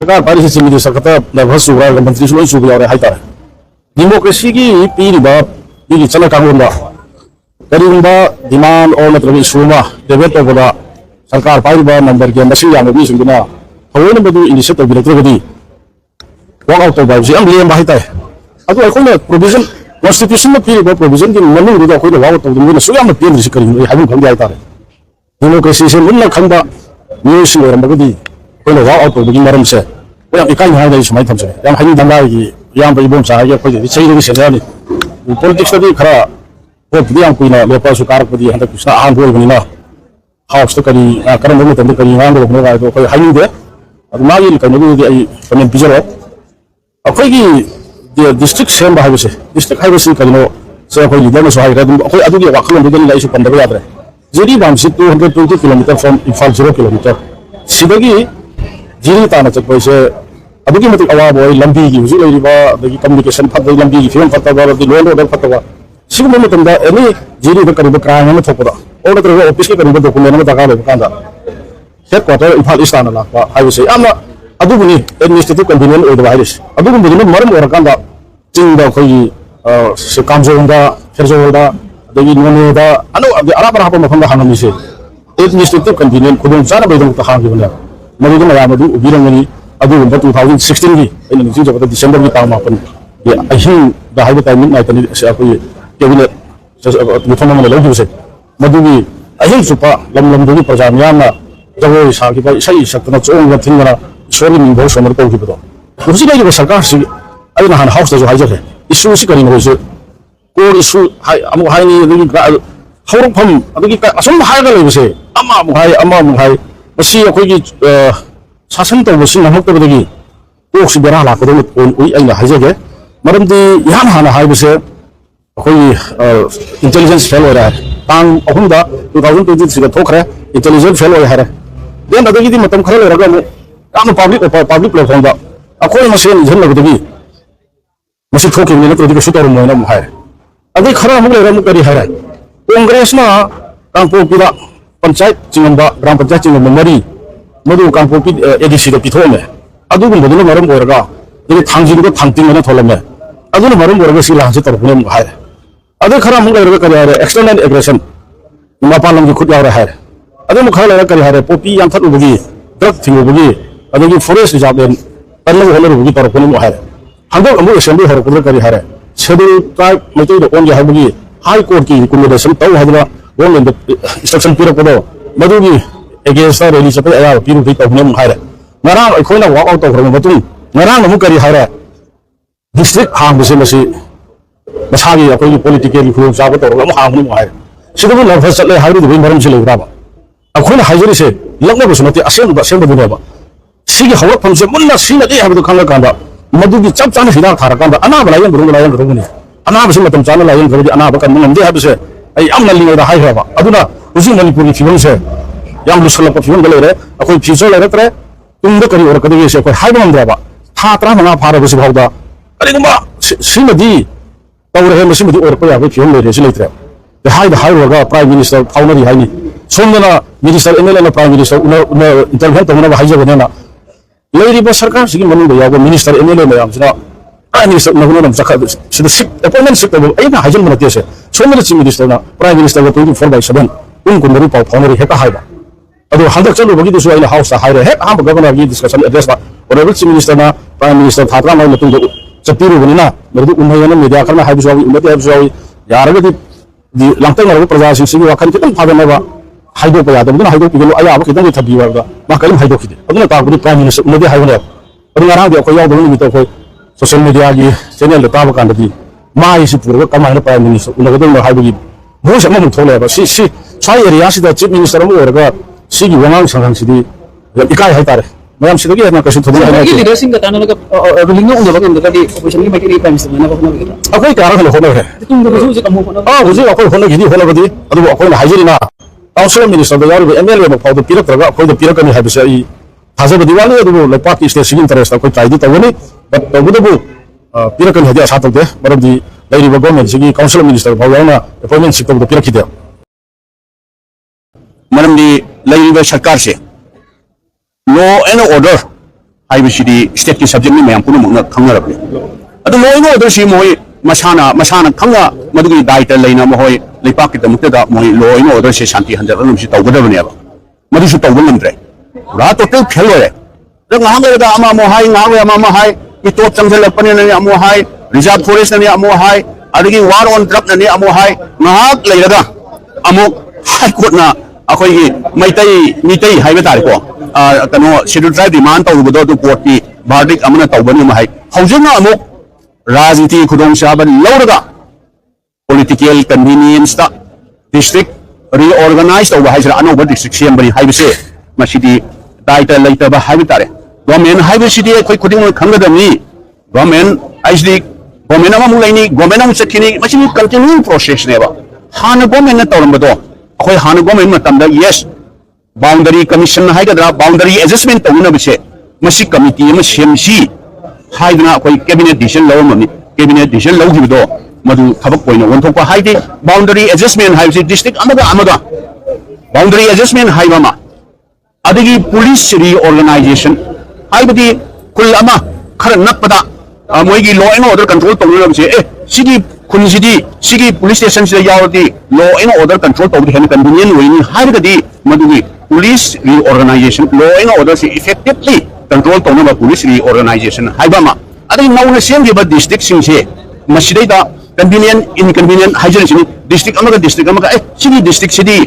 सरकार पारी से मिली सरकार लेवल सुबह मंत्री सुबह सुबह यार हाई तार डेमोक्रेसी की पीरिबा की चला कांगोंदा करीबा डिमांड और मतलब इशूमा डेवेट तौबदा सरकार पारिबा नंबर के मसिंग याम बि सिंगना हवोन बदु इनिशिएटिव बिलत्रगदी वर्क आउट तौबा जि am लेम बाहिताय अदु अखोने प्रोविजन कॉन्स्टिट्यूशन में पीरिबा प्रोविजन की मनु रुदा अखोने वर्क आउट तौदु सुयाम पेन रिसि करी हाबु खंग याय तारे डेमोक्रेसी से मुन्ना खंबा न्यूज़ लेरमगदी कोई वर्क आउट तौदु मरम से याम इकाई हाय सुमाय थमसे याम हानि दंगा की याम बइबोम सागे कोई सही सेनानी पॉलिटिक्स दी खरा पोत याम कुइना लेपा सुकार पदी हंद कुछ आन बोल बनिना हाउस तो करी करम में तंद करी वांग रो बना तो कोई हानि दे अब मागी कनु दी आई कमेंट बिजरो अखोई की डिस्ट्रिक्ट सेम बाहाय से डिस्ट्रिक्ट हाई से कनो से कोई लीडर में सहाय रे कोई अदु की वाखल में लाइसु पंदब याद रे जेडी बाम से 220 किलोमीटर फ्रॉम इम्फाल 0 किलोमीटर सिदगी जीरी ताना चकबै से अदुगी मति अवाब ओय लंबी की हुजु लेरिबा दगी कम्युनिकेशन फत लंबी की फिल्म फतबा दी लोन रोड फतबा सिगुम मतंदा एनी जीरी द करिबा क्राइम में थोपदा और तरह ऑफिस के करिबा डॉक्यूमेंट में दगा ले कांदा हेडक्वार्टर इम्फाल ईस्ट आना लापा हाईवे से आमा अदुगुनी एडमिनिस्ट्रेटिव कन्वीनियंट ओय वायरस अदुगुम बिदिनो मरम ओर कांदा चिंदा खोई से कामजोंदा फेरजोदा दगी नोनेदा अनु अराबर हापा मफंदा हानमी से एडमिनिस्ट्रेटिव कन्वीनियंट खुदों चाना बेदम ता हांगी बना मदुगु मयामदु उबिरंगनी अदु 2016 की इन निजी जब दिसंबर की ताम मापन ये अहिं द हाइवे टाइमिंग नाइटनी से कोई कैबिनेट मुफम में लौ से मदुगी अहिं सुपा लम लम दुगी प्रजा म्यामना जगो साकी पर सही सकना चोंग थिंगना सोरी निबो समर को की बतो उसी के सरकार से अइ नहान हाउस जो हाइजे है इशू से करी हो से को इशू हाइ अमु हाइनी दुगी हौरफम अदुगी असम हाइगा लेबसे अमा अमु हाइ मसी अखोई की शासन तौबसी नमक्तबदगी कोक्सी बेरा लाखदो उई अइना हाइजेगे मरमदी यान हाना हाइबसे अखोई इंटेलिजेंस फेल हो रहा है तांग अहुमदा 2023 गा थोखरे इंटेलिजेंस फेल हो रहा है देन अदगी मतम खरे लेरगा याम पब्लिक प्लेटफॉर्म दा अखोई मसेन जन लगदगी मसी थोके ने तो दिके सुतोर मोयना हाय अदि खरा हम लेरम करी हाय कांग्रेस ना कांगपोपिदा पंचायत चिंगंबा ग्राम पंचायत चिंगंबा मरी मधु कांगपोपी एडीसी दा पिथोमे अदुगुंबदुनो मरम ओरगा दिके थांजिंगो थांतिंगना थोलमे अदुनो मरम ओरगा सिलांसे तरफने हाय अदे खरा हम लेरगा करी हाय एक्सटर्नल एग्रेशन मपालम की खुद याव हाय अदे मुखा लेरगा करी हाय पोपी याम थलुबगी ड्रग थिंगुबगी अदगी फॉरेस्ट रिजर्व एन तन्नो होलरुबगी तरफने हाय हंदो अमु असेंबली हरकुदर करी हाय शेड्यूल ट्राइब मते दो ओन हायबगी हाई कोर्ट की रिकमेंडेशन तौ हादला गवर्नमेंट इंस्ट्रक्शन पिरपदो मधुगी एगेंस्ट रैली चप आया पिरु थी तौने हायरे ngara अखोना वर्क आउट तौखरम मतुं ngara नमु करी हायरे डिस्ट्रिक्ट हांगबसे मसी मसागी अखोई पॉलिटिकल खुम जाब तौरम हांगनु हाय सिदबु नर्वस चले हायरु दुबि मरम से लेग्राबा अखोना हायजरी से लगना बसमति असेंब दुनेबा सिगी हवक फमसे मुन्ना सिना दे हाबदु खंगा कांदा मधुगी चप चाने हिदा थारा कांदा अनाब लायन गुरुनी अनाब से मतम चाने लायन गुरुदी अनाब कन मुनम दे हाबसे आई am नलिंग दा हाय हाबा अदुना उसी मणिपुरी फिल्म से याम लुसलप फिल्म गलेरे अखोई फ्यूचर लेरत्रे तुंग करी और कदगे से कोई हाय बंद्राबा था त्रा मना फारा बस भावदा करिगुमा सिमदी तौरे मसिमदी और कोया बे फिल्म लेरे से लेत्रे द हाय होगा प्राइम मिनिस्टर फाउनरी हायनी सोमना मिनिस्टर एमएलए ना प्राइम मिनिस्टर उन इंटरव्यू तमना हाय जबनेना लेरिबा सरकार सिगी मनु यागो मिनिस्टर एमएलए मयाम सिना प्राइम मिनिस्टर नगुनम जखा सिदा सिक अपॉइंटमेंट सिक तब एना हायजन मनते से सोमना चीफ मिनिस्टर ना प्राइम मिनिस्टर 24/7 उन कुंदरी पाव फाउनरी हेका हायबा अदो हंदक चलो बगी दुसु आइना हाउस हायरे हेक हम गवर्नर की डिस्कशन एड्रेस बा और चीफ मिनिस्टर ना प्राइम मिनिस्टर थात्रा मै मतुंग चपिरु बनिना मरदु उन्हयना मीडिया खरना हायबु जावी उमते हायबु जावी यारगदि दि लांगतंग नरगु प्रजा सिंग वाखन कितन फादनबा हाइदो पे यादव हाइदो पिगलो आया कितन थबी वादा मा कलम हाइदो खिदे अदुना ताबुदि प्राइम मिनिस्टर उमते हायबने अदु ngara दि अखोय यावदो निमितो अखोय सोशल मीडिया की चैनल ताब कांदि माइ सि पुरगा कमायना प्राइम मिनिस्टर उनगदो हायबुगी भोस अमम थोलेबा सि स्वाई एरिया सिदा चीफ मिनिस्टर अमु ओरगा सिगी वंगांग संगांगसिदी इकाय हायतारे मयाम सिदगी हेना कसु थोदि हायना की लीडरशिप का तानलगा लिंग उंदबा केंददी ऑपरेशन की माइकरी प्राइम मिनिस्टर ना बखनो गेदा अखोय कार हलो होनो रे तुम बसु जे कमो होनो बुझि अखोय होनो गिदी होनबदी अदु अखोय हायजिरिना काउंसिल मिनिस्टर द यारबे एमएलए ब फाउद पिरत्रगा अखोय द पिरकनी हायबसे आई थाजबदी वाले अदु लेपाकी स्टेट इंटरेस्ट अखोय ट्राइदी तवनी बट तबुदबु पिरकनी हदि आशा तबदे मरबदी लेरिबा गवर्नमेंट सिगी काउंसिल मिनिस्टर फाउना अपॉइंटमेंट सिक तबदु पिरखिदे मरमदी लेरिबा सरकार से लॉ एंड ऑर्डर हाइबसिदी स्टेट की सब्जेक्ट में पुनः मुना खंगरबने अदु लो एंड ऑर्डर सी मोय मसाना खंगा मदुगी दायित्व लेना मोय लेपाक की दमुक्तदा मोय लो एंड ऑर्डर से शांति हंजरन से तौगदबनेबा मदुसु तौगलमद्रे रा टोटल फेल होरे the ngang ama mo hai ngang ama mo hai ito changjalapane na amo hai reserve forest na amo hai adigi war on truck na amo hai ngak leiraga amuk high court na akoi gi mitai haiba tare ko kano schedule tribe demand tawbudo du court ki verdict amana tawbani ma hai haujina amuk rajniti khudong saban lauraga political convenience ta district reorganize tawba haisra anoba district sembani haibase masidi दायित्व लेतबा highway तारे government हाइबसिदी अखोय खुदिंग खंगदमनी government आइसदी government अमा मुलाइनी government अमा चखिनी मसिनी continuing process नेबा हान government न तौरमबदो अखोय हान गवर्नमेंट मतमदा यस बाउंडरी कमीशन हाइगदरा बाउंडरी एडजस्टमेंट तौनबसे मसि कमिटी अमा सेमसी हाइदना अखोय कैबिनेट डिसीजन लवमनी कैबिनेट डिसीजन लवगिबदो मदु थबक कोइना वनथोकपा हाइदे बाउंडरी एडजस्टमेंट हाइबसि डिस्ट्रिक्ट अमदा बाउंडरी एडजस्टमेंट हाइबामा अदगी पुलिस रिओर्गनाइजेशन हाइबदी कुल अमा खर नपदा मोइगी लॉ एंड ऑर्डर कंट्रोल तौनबसे सिगी खुनसिदी सिगी पुलिस स्टेशन से यावदी लॉ एंड ऑर्डर कंट्रोल तौदी हेन कन्वीनियंट होइनी हाइबदी मदुगी police reorganisation law and order से इफेक्टिवली कंट्रोल तौनबा पुलिस रिओर्गनाइजेशन हाइबामा अदगी नौना सेमगिबा डिस्ट्रिक्ट सिंगसे मसिदैदा कन्वीनियंट इनकन्वीनियंट हाइजरसिनी डिस्ट्रिक्ट अमगा सिगी डिस्ट्रिक्ट सिदी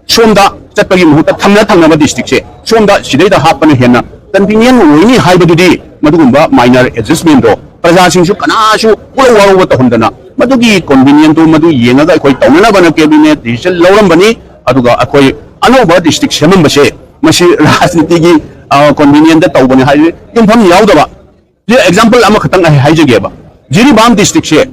सोमदा चटपगी मुहूर्त थंगना डिस्ट्रिक्ट से सोमदा सिदैदा हापन हेना कन्वीनियंट होइनी हाइबदुदी मदुगुंबा माइनर एडजस्टमेंट दो प्रजासिंगसु कनासु उलवारो तहंदना मदुगी कन्वीनियंट दो मदु येंगा अखोय तौनना बना कैबिनेट डिसीजन लौरंबनी अदुगा अखोय अनोबा डिस्ट्रिक्ट सेमंबसे मसि राजनीति की कन्वीनियंट तौबनी हाइ युमफम यावदबा जे एग्जांपल अमा खतंग हाइजगेबा जिरीबाम डिस्ट्रिक्ट से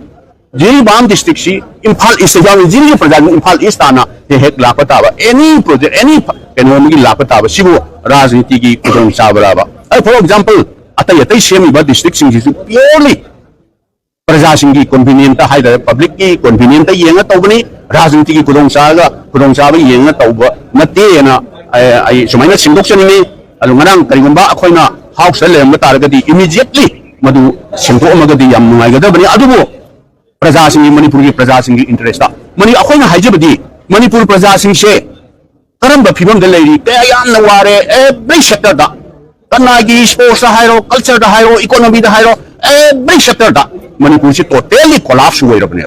जिरीबाम डिस्ट्रिक्ट सी इम्फाल ईस्ट याव जिरी प्रजा इम्फाल ईस्ट ताना हेक लापताबा एनी प्रोजेक्ट एनी कनोमी लापताबा सिबु राजनीति की खुदोंग चाबराबा फॉर एग्जांपल अतई सेमीबा डिस्ट्रिक्ट सिंह प्योरली प्रजा की कन्वीनियंट हाइदर पब्लिक की कन्वीनियंट येंगा तौबनी राजनीति की खुदोंग चाबा येंगा तौबा नतेना आई सुमाइना सिंदोक्सनी अलुंगनांग करिगुंबा अखोइना हाउस लेम तारगदी इमीडिएटली मदु सिंदोमगदी याम नुगाइगदबनी अदुबो प्रजा मणिपुर की प्रजा की इंटरेस्ट मनी अखोइना हाइजबदी मणिपुर प्रजा से करम फिवम क्या वारे एवरी सेक्टर कनागी स्पोर्ट्स हाइरो कल्चर हाइरो इकोनॉमी हाइरो एवरी सेक्टर मणिपुर से टोटली कोलैप्स होइरबने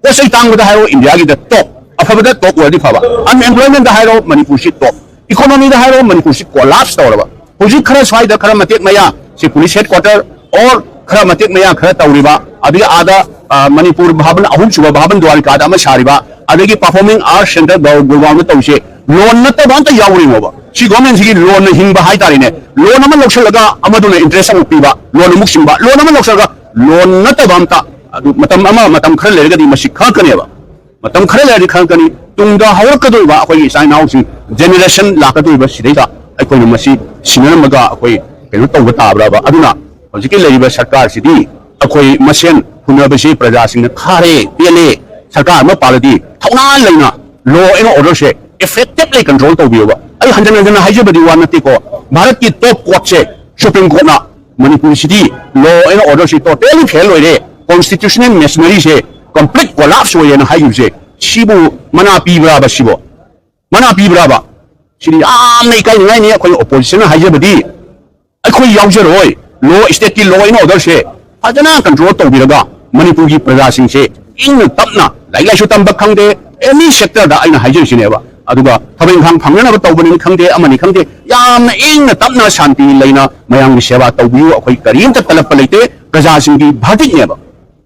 पोसै तांगदा हाइरो इंडिया की टॉप अफबदा टॉप वर्दी फाबा अनएम्प्लॉयमेंट हाइरो मणिपुर से टॉप इकोनॉमी हाइरो मणिपुर से कोलैप्स तौरबा हुजी खरा स्वाइदा खरा मतेक मया से पुलिस हेडक्वार्टर और खरा मतेक मया खरा तौरिबा अभी आदा मणिपुर भवन अहुम सुबह भवन द्वारिकादा में सारिबा अदगी परफॉर्मिंग आर्ट सेंटर गुरगांव में तौसे लोन नतबा अंत यावरिनोबा सी गवर्नमेंट सी लोन हिंबा हाइतारिने लोन अमा लौसलगा अमदुने इंटरेस्ट अमु पीबा लोन अमु सिंबा लोन अमा लौसलगा लोन नतबा अंत अदु मतम खर लेरगदी मसि खकनेबा मतम खर लेरदि खकनी तुंगदा हवरकदोबा अखोई साइनाउसी जनरेशन लाकदोबा सिदैदा अखोई मसि सिनरमगा अखोई केनो तौबा ताब्राबा अदुना हजिके लेरिबा सरकार सिदी अखोई मसेन हुनबसे प्रजा सिंह खारे पेले सरकार में पालदी थौना लेना लॉ एंड ऑर्डर से इफेक्टिवली कंट्रोल तौबियोबा आई हंजन हाइजबदी वा नतेको भारत की टॉप कोर्ट से सुप्रीम कोर्ट ना Manipur city law and order से टोटली फेल होइरे कॉन्स्टिट्यूशनल मेशनरी से कंप्लीट कोलैप्स होइना हाइजुसे सिबु मना पीब्राबा सिबो मना पीब्राबा सिरी आम नै काई नै ने अखोई ओपोजिशन हाइजबदी अखोई यावजरोय लॉ स्टेट की लॉ एंड ऑर्डर से फजना कंट्रोल तौबिरगा मणिपुर की प्रजा सिंह से इन तपना लाइलाइसु तंबक खंगदे एनी सेक्टर दा आइना हाइजसिनेबा अदुगा थबें खांग फंगनब तौबनी खंगदे अमनी खंगदे यामना इन तपना शांति लेना मयांग की सेवा तौबियो अखोई करीम तलप लेते प्रजा सिंह की भाटिक नेबा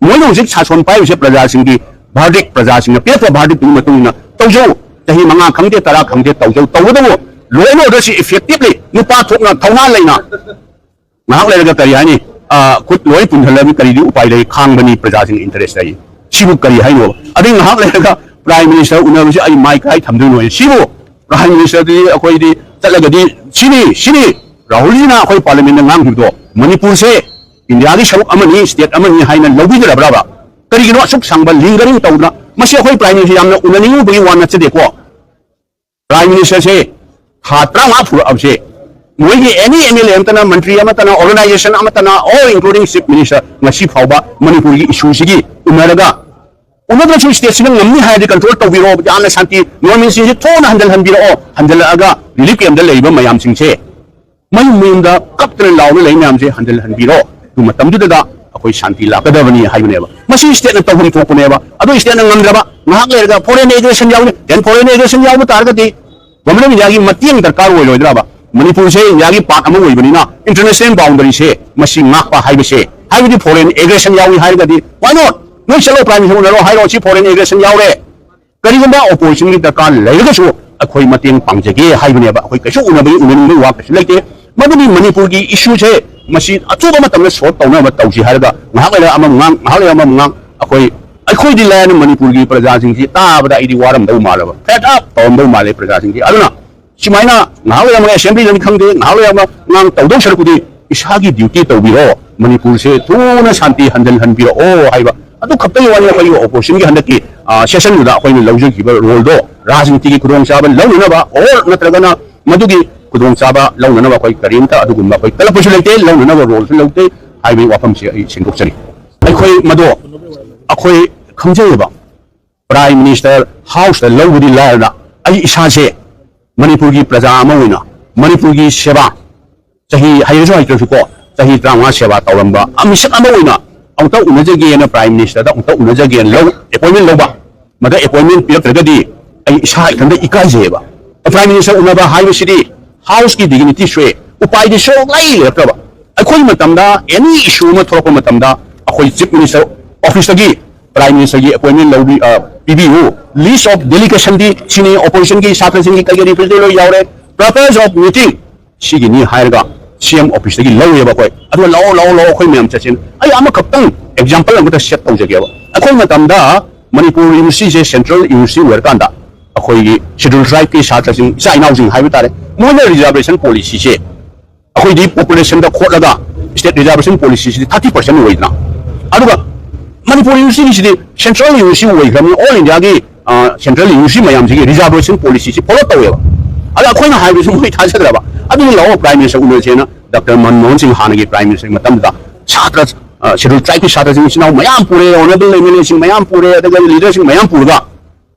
मोइनो जिक शासन पाइसे प्रजा सिंह की भाटिक प्रजा सिंह पेपर भाटिक तुम मतुना तौजो तही मंगा खंगदे तरा खंगदे तौजो तौदबो लोन ऑर्डर से इफेक्टिवली नुपा थोकना थौना लेना महाक लेरगा करी हानी खुद लोई पुनहलबी करी उपाय ले खांगबनी प्रजा सिंह इंटरेस्ट है सिबु करी हाइनो अदि महाक लेरगा प्राइम मिनिस्टर उनबसे आई माइक आई थमदुनो सिबु प्राइम मिनिस्टर दी अखोई दी चलगदी सिनी राहुल जी ना अखोई पार्लियामेंट में ngang मणिपुर से इंडिया की सरुक अमनी स्टेट अमनी हाइना लौबिदरब्राबा करिगिनो असुक सांबा लिंगरिंग तौना मसे अखोई प्राइम मिनिस्टर यामना उननिंग बगी वान नचदे को प्राइम मिनिस्टर से हात्रा मा फुर अबसे मोई एनी MLA तना मंत्री तना ऑर्गेनाइजेशन तना all including chief minister ngasi phauba manipur gi issue sigi unaraga unadra chu state sing ngamni haidi control tawbiro yana shanti normin si thona hanbiro handalaga relief camp da leiba mayam singse mayum da kaptra lawna leimam se hanbiro tu matam du da akoi shanti lakadabani hayuneba masi state na tawhum thokuneba adu state na ngamdraba ngahak lerga foreign aggression yawni then foreign aggression yawbu targati gomna yagi matiang darkar oiloidraba Manipur se yagi part among Wibina, international boundary se, machine Mapa Highway se, highway foreign aggression yawi Highway. Why not? No shallow prime minister, high foreign aggression yawe. Karimba opposition with the car later show a koi matin Pangjagi, Highway, Hoikashu, Unabi, Waka, like Madani Manipurgi issues he, machine, a two matam short on over Tausi Harga, Mahala among Mahala among a koi the land Manipurgi presenting the Tabada Idiwaram do Malava. Fed up on the Malay presenting I don't know. Chimana, now I am assembly and come there, now I am Nang Taudo Sharkudi, Ishagi duty to be all. Manipur say, Tuna Santi, Handel Hanbiro, oh, I do Kapay one of your opposition, Handaki, session without when you lose your roll door, Razing Tiki Kudon Saba, Launava, or Natragana, Madugi, Kudon Saba, Launava, Karinta, Aduguma, Teleposulate, Launava rolls, Lote, Highway Wapam Singapore. I call Mado, Akoi Kamjaba, Prime Minister, House, the Lowdy Larda, I Ishaje. Manipur ki praja amawina Manipur ki seba chahi hayjo haito ko chahi trama seba tawamba amisha amawina auta unajagi na prime minister da auta unajagi low appointment loba mada appointment piak regadi ai isha ikanda ikai jeba prime minister unaba highway city house ki dignity shwe upai di show lai lepaba akhoi matamda any issue ma thorko matamda akhoi chief minister office gi prime minister gi appointment lobi PBU list of delegation di sini opposition ki satra sing ki kay represent lo yaure purpose of meeting sigi ni hire ga CM office gi law yaba koi adu law khoi mem chachin ai ama kaptang example amata set tau jage ba akhoi matam da Manipur University Central University werkanda akhoi gi scheduled tribe ki satra sing sai nau sing haiba tare mo reservation policy se akhoi di population da khot laga state reservation policy se 30% oina aduga Manipur University Central University all India ki Central University mayam ji reservation policy si follow taweba ada khoina highway sum hoi thasadraba adu law prime minister unna chena Dr. Manmohan Singh hanagi prime minister matam da chatra scheduled tribe ki chatra sing sinau mayam pure honorable MLA sing mayam pure adaga leader sing mayam purga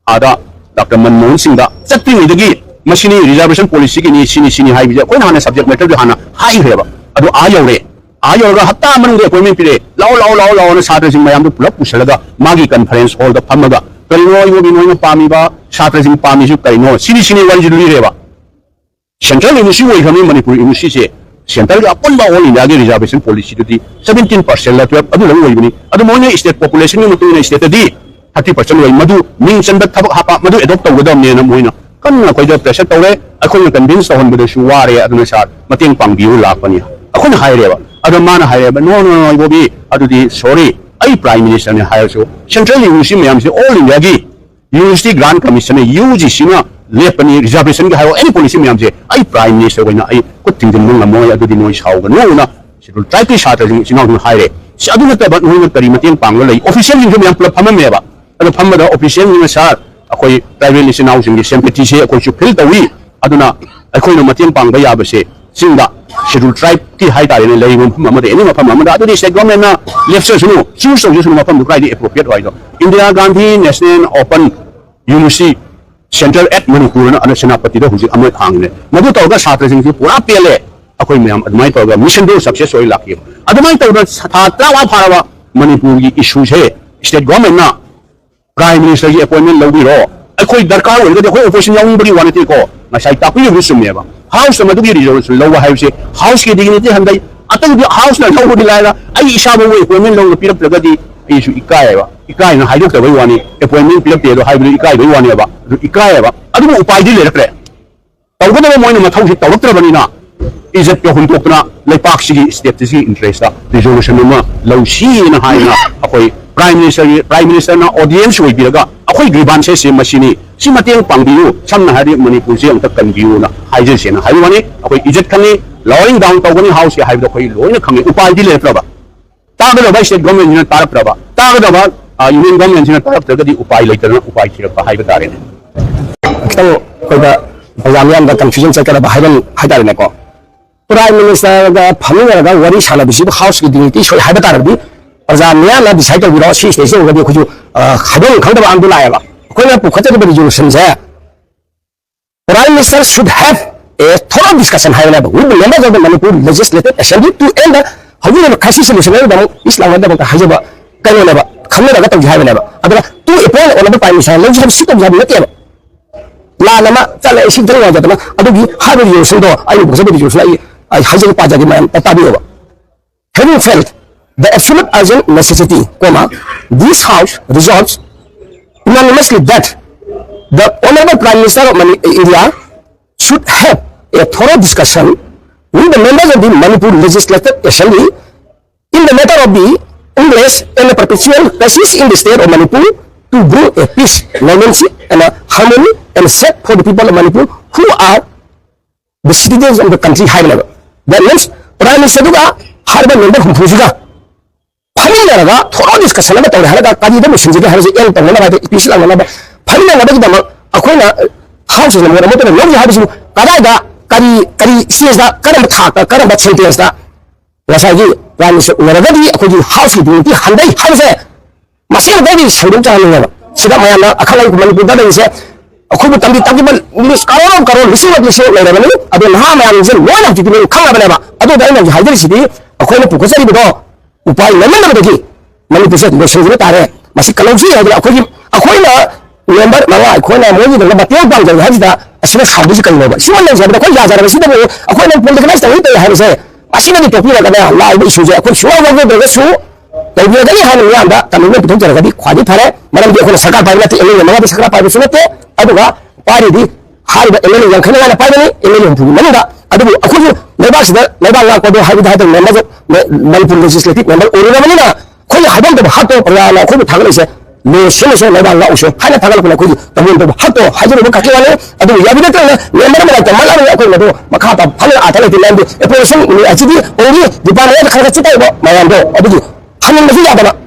ada Dr. Manmohan Singh da chatti idagi machine reservation policy ki ni sini highway khoina hana subject matter hana high reba adu ayore ayoga hatta manung appointment pire law na chatra sing mayam du pulap pusalaga magi conference hall da phamaga kalino yo bino pami ba chatra sing pami ju kalino sini wal ju reba central university wai khami Manipur university se central ga apun ba all india ge reservation policy du 17% la 12 adu lang wai bini adu moine state population ni mutu state di 30% wai madu ning chan da thabak hapa madu adopt tawgadam ne na moina kanna koi da pressure tawre akhoi convince hon bu su ware aduna sar mateng pangbiu lakpani akhoi haireba adu mana haireba no ibobi adu di sorry ai prime minister ne hire so central university mayam se all india gi university grant commission UGC na lepani reservation ga hayo any policy mayam se ai prime minister goina ai kuting jin mong amoy adu di noi sauga no na sidul try ki shata jing sinau du hire si adu na ta ba noi tari mateng pang lai official jing mayam plus phama meba adu phama da official ni sar akoi private listening housing gi sympathy se akoi chu fil tawi aduna akoi no mateng pang ba ya ba se singda scheduled tribe ki high tare ne lai mom phama de any phama ma adu di state government na left side sunu choose so sunu phama du kai di appropriate right Indira Gandhi National Open University Central at Manipur na ana senapati da huji amai thang ne madu tawga chatra sing pura pele akoi mayam admai tawga mission do success oi lakhi admai tawga chatra wa pharawa Manipur gi issue se state government na prime minister gi appointment lobi ro akoi darkar oi ga akoi opposition yaung bari wanati ko ngasai tapi yu sum meba house madu gi resolution lowa hai se house ki dignity handai atang di house na lobo dilaira ai isabu oi appointment low pirap lagadi isu ikai na haidok ta bai wani appointment pilap te do haibu ikai bai wani ba ikai ba adu upai di le rakre tawgada mo moina mathau si tawraktra bani na izat ko huntok na lepak sigi state si interest da resolution ma law si na haina akoi prime minister na audience oi biraga akoi grievance se machine si mateng pangbiu samna hari Manipur se ang takkan biu na haije se na haibu wani akoi izat khani lowering down tawgani house ya haibu khoi loina khangi upai di le pra ba taga ba state government ni tarap pra ba taga ba union government ni tarap tra di upai laitana upai thira ba haiba tare ne kitang koi da bayam yam da confusion sa kara ba haiban haidare ne ko Prime Minister Pamela Wari Salabi House with dignity should have a target. Azamia decided without she station where you could Hadon Kanda Andulaya. Kona Pukata resolutions there. Prime Minister should have a thorough discussion high level with the members of the Manipur Legislative Assembly to end the Havana crisis solution Islam Hajaba Kanaba, Kamera High level. To a point on the Prime Minister, legislative seat of the La Lama, Tala Shintana, Adobe, how do you say, I was able to use I Hazel Pajaman, Patabio. Having felt the absolute urgent necessity, this House resolves unanimously that the Honorable Prime Minister of India should have a thorough discussion with the members of the Manipur Legislative Assembly in the matter of the English and the perpetual crisis in the state of Manipur to bring a peace, normalcy, and a harmony and set for the people of Manipur who are the citizens of the country high level. That means Prime Minister Harbour member who Fujiga. Pamela, thorough discussion about the Kadida Mission has a young the peace and another. Pamela, Aquina House and Motor, no house, Karaga, Kari, sees that Karamba sentence that. Rasagi, Prime Minister, wherever the house with the Hyundai house. Masih baby sudah jalan sudah mana akan lagi Manipur dah ni aku pun tapi English kalau mesti lagi ni ada nama yang jelas mana jadi ni kau apa nama ada dah ni hadir sini aku ni pukul sini betul upaya mana lagi Manipur sini bersama kita ada masih kalau sih ada aku ni member mana aku ni mau jadi betul bang jadi hadir dah asalnya habis kalau ni semua ni jadi aku jajar mesti dah aku ni pun dengan saya itu harus masih lagi topi lagi dah lah ibu isu je aku semua orang bergesu tapi ada ni hal yang ada kami ni betul jadi kuali pada malam dia kalau sekarang pada nanti ini mana bisa sekarang pada surat tu ada tak pada di hari ini yang kena ada pada ni ini yang tu mana tak ada aku tu lepas lah kau tu hari dah tu member Manipur Legislative member orang mana ni kau ni hadam tu hatu perlahan aku tu thangal isi ni semua lepas lah usul hanya thangal pun aku tu tapi tu hatu hajar tu kaki mana ada ya bila tu member mana tu malam aku tu maka apa hanya ada lagi nanti operation ni aja orang di mana ada kerja cita itu malam tu ada tu hanya masih ada tak?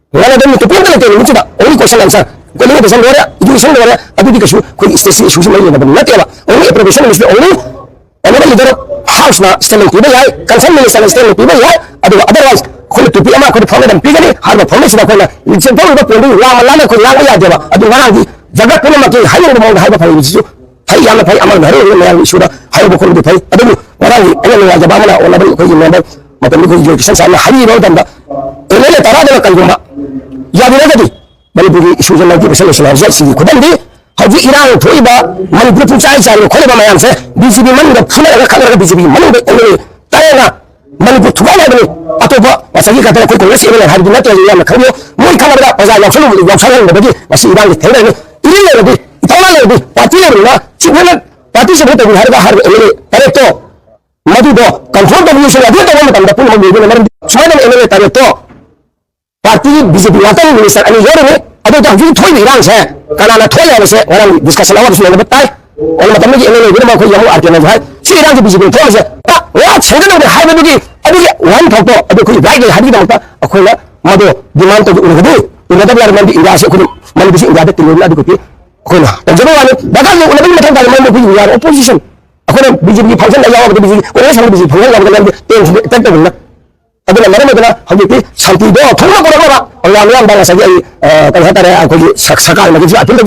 Kalau ada mungkin pun ada mungkin tak? Orang question answer. Kalau ni question orang, itu question orang. Tapi di kasus, kau istilah isu macam mana? Nanti apa? Orang professional mesti orang leader house na statement tiba ya, concern minister statement tiba ya. Otherwise, kau tu piama kau follow dan piga ni, harga follow sudah kau na. Macam tu orang pun lama kau lama ya dia. Aduh orang di jaga pun macam hanya orang mau harga follow itu. Hai yang apa amal baru orang yang sudah hai bukan lebih hai. Aduh orang ni orang yang jaga mana orang baru kau member macam ni kau jual kisah sama hari baru tanda. Ini tara adalah kalguma. Ya bila tadi, Manipur isu yang lagi besar besar sih. Kemudian di haji Iran tu iba Manipur pun cai cai. Kalau bapa yang saya BJP mana dah punya ada kalau BJP mana dah ini. Tanya Manipur tu mana ni? Atau apa? Masih kata aku kongres ini hari ini tu yang kalau mau kalau ada pasal yang saya bagi masih Iran di tengah ini lagi. Itulah lagi. Parti ni lah. Cuma parti sebut tu harga ini. Tapi tu madu do confront tu dia tu orang tak dapat mau bagi nama. Semua ini tadi tu. Parti BJP watan minister ani yore ni ada dah view thoi Iran saya kalau nak thoi ada saya orang discussion awak sudah betul orang macam ni ini dia mahu yang artinya hai si Iran BJP thoi saya tak wah cakap ni hai begini ada one photo ada kau right hari dah tak aku nak madu demand tu urut tu urut tu orang di India saya aku mana bisa India tu ada kau aku nak dan jadi orang dah kan orang macam kalau mana pun India opposition aku nak BJP function dah jawab BJP orang sama BJP function jawab kan tentu benar. Tapi nama mereka hari ini santi doa, thullah korang orang yang bangsa jadi kalau kata aku sakal macam tu.